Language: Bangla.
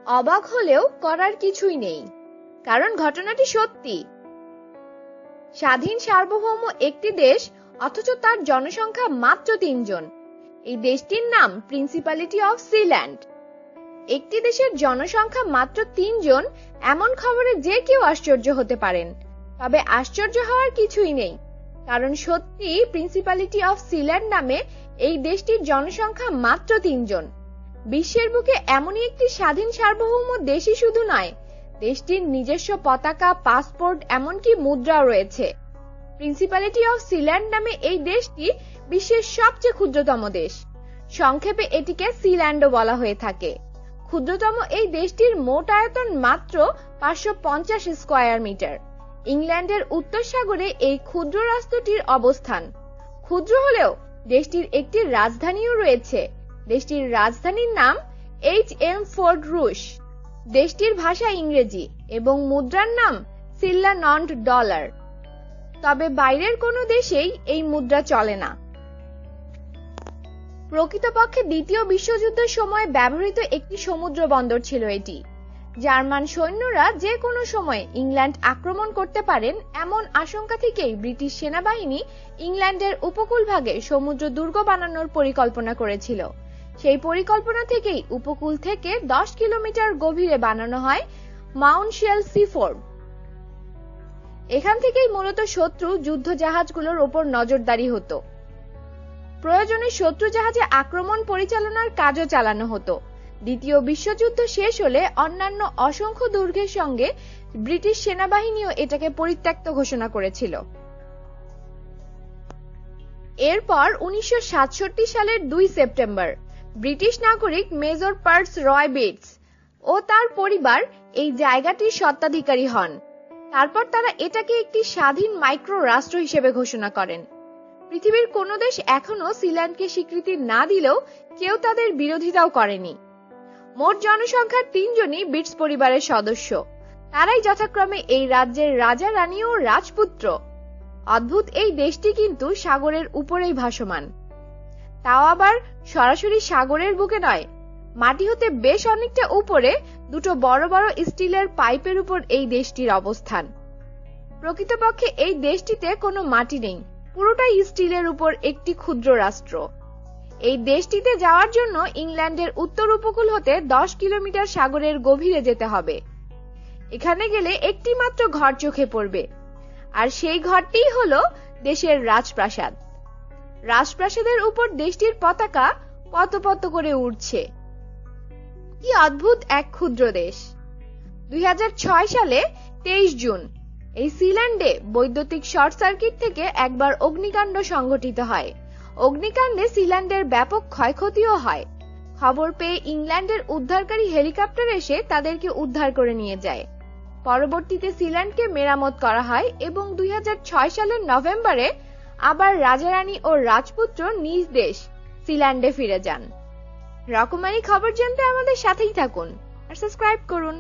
অবাক হলেও করার কিছুই নেই, কারণ ঘটনাটি সত্যি। স্বাধীন সার্বভৌম একটি দেশ, অথচ তার জনসংখ্যা মাত্র 3 জন। এই দেশটির নাম প্রিন্সিপালিটি অফ সিল্যান্ড। একটি দেশের জনসংখ্যা মাত্র 3 জন, এমন খবরে যে কেউ আশ্চর্য হতে পারেন। তবে আশ্চর্য হওয়ার কিছুই নেই, কারণ সত্যি প্রিন্সিপালিটি অফ সিল্যান্ড নামে এই দেশটির জনসংখ্যা মাত্র 3 জন। বিশ্বের বুকে এমনই একটি স্বাধীন সার্বভৌম দেশই শুধু নয়, দেশটির নিজস্ব পতাকা, পাসপোর্ট, এমনকি মুদ্রাও রয়েছে। প্রিন্সিপালিটি অফ সিল্যান্ড নামে এই দেশটি বিশ্বের সবচেয়ে ক্ষুদ্রতম দেশ। সংক্ষেপে এটিকে সিল্যান্ডও বলা হয়ে থাকে। ক্ষুদ্রতম এই দেশটির মোট আয়তন মাত্র 550 স্কয়ার মিটার। ইংল্যান্ডের উত্তর সাগরে এই ক্ষুদ্র রাষ্ট্রটির অবস্থান। ক্ষুদ্র হলেও দেশটির একটি রাজধানীও রয়েছে। দেশটির রাজধানীর নাম HM ফোর্ট রুশ। দেশটির ভাষা ইংরেজি এবং মুদ্রার নাম সিল্লানন্ড ডলার। তবে বাইরের কোনো দেশেই এই মুদ্রা চলে না। প্রকৃতপক্ষে দ্বিতীয় বিশ্বযুদ্ধের সময় ব্যবহৃত একটি সমুদ্র বন্দর ছিল এটি। জার্মান সৈন্যরা যে কোনো সময় ইংল্যান্ড আক্রমণ করতে পারেন এমন আশঙ্কা থেকেই ব্রিটিশ সেনাবাহিনী ইংল্যান্ডের উপকূলভাগে সমুদ্র দুর্গ বানানোর পরিকল্পনা করেছিল। সেই পরিকল্পনা থেকেই উপকূল থেকে 10 কিলোমিটার গভীরে বানানো হয় মাউন্টশেল সিফোর্ড। এখান থেকেই মূলত শত্রু যুদ্ধ জাহাজগুলোর উপর নজরদারি হতো। প্রয়োজনে শত্রু জাহাজে আক্রমণ পরিচালনার কাজও চালানো হতো। দ্বিতীয় বিশ্বযুদ্ধ শেষ হলে অন্যান্য অসংখ্য দুর্গের সঙ্গে ব্রিটিশ সেনাবাহিনীও এটাকে পরিত্যক্ত ঘোষণা করেছিল। এরপর 1967 সালের 2 সেপ্টেম্বর ব্রিটিশ নাগরিক মেজর পার্স রয় বেটস ও তার পরিবার এই জায়গাটির স্বত্বাধিকারী হন। তারপর তারা এটাকে একটি স্বাধীন মাইক্রো রাষ্ট্র হিসেবে ঘোষণা করেন। পৃথিবীর কোনো দেশ এখনো সিল্যান্ডকে স্বীকৃতি না দিলেও কেউ তাদের বিরোধিতাও করেনি। মোট জনসংখ্যার 3 জনই বিটস পরিবারের সদস্য। তারাই যথাক্রমে এই রাজ্যের রাজা, রানী ও রাজপুত্র। অদ্ভুত এই দেশটি কিন্তু সাগরের উপরেই ভাসমান। তাও আবার সরাসরি সাগরের বুকে নয়, মাটি হতে বেশ অনেকটা উপরে দুটো বড় বড় স্টিলের পাইপের উপর এই দেশটির অবস্থান। প্রকৃতপক্ষে এই দেশটিতে কোনো মাটি নেই, পুরোটাই স্টিলের উপর একটি ক্ষুদ্র রাষ্ট্র। এই দেশটিতে যাওয়ার জন্য ইংল্যান্ডের উত্তর উপকূল হতে 10 কিলোমিটার সাগরের গভীরে যেতে হবে। এখানে গেলে একটি মাত্র ঘর চোখে পড়বে, আর সেই ঘরটিই হলো দেশের রাজপ্রাসাদ। রাজপ্রাসাদের উপর দেশটির পতাকা পত পত করে উড়ছে। কি অদ্ভুত এক ক্ষুদ্র দেশ। 2006 সালে 23 জুন এই সিল্যান্ডে বৈদ্যুতিক শর্ট সার্কিট থেকে একবার অগ্নিকাণ্ড সংঘটিত হয়। অগ্নিকাণ্ডে সিল্যান্ডের ব্যাপক ক্ষয়ক্ষতিও হয়। খবর পেয়ে ইংল্যান্ডের উদ্ধারকারী হেলিকপ্টার এসে তাদেরকে উদ্ধার করে নিয়ে যায়। পরবর্তীতে সিল্যান্ডকে মেরামত করা হয় এবং 2006 সালের নভেম্বরে আবার রাজা, রানী ও রাজপুত্র নিজ দেশ সিল্যান্ডে ফিরে যান। রকমারি খবর জানতে আমাদের সাথেই থাকুন আর সাবস্ক্রাইব করুন।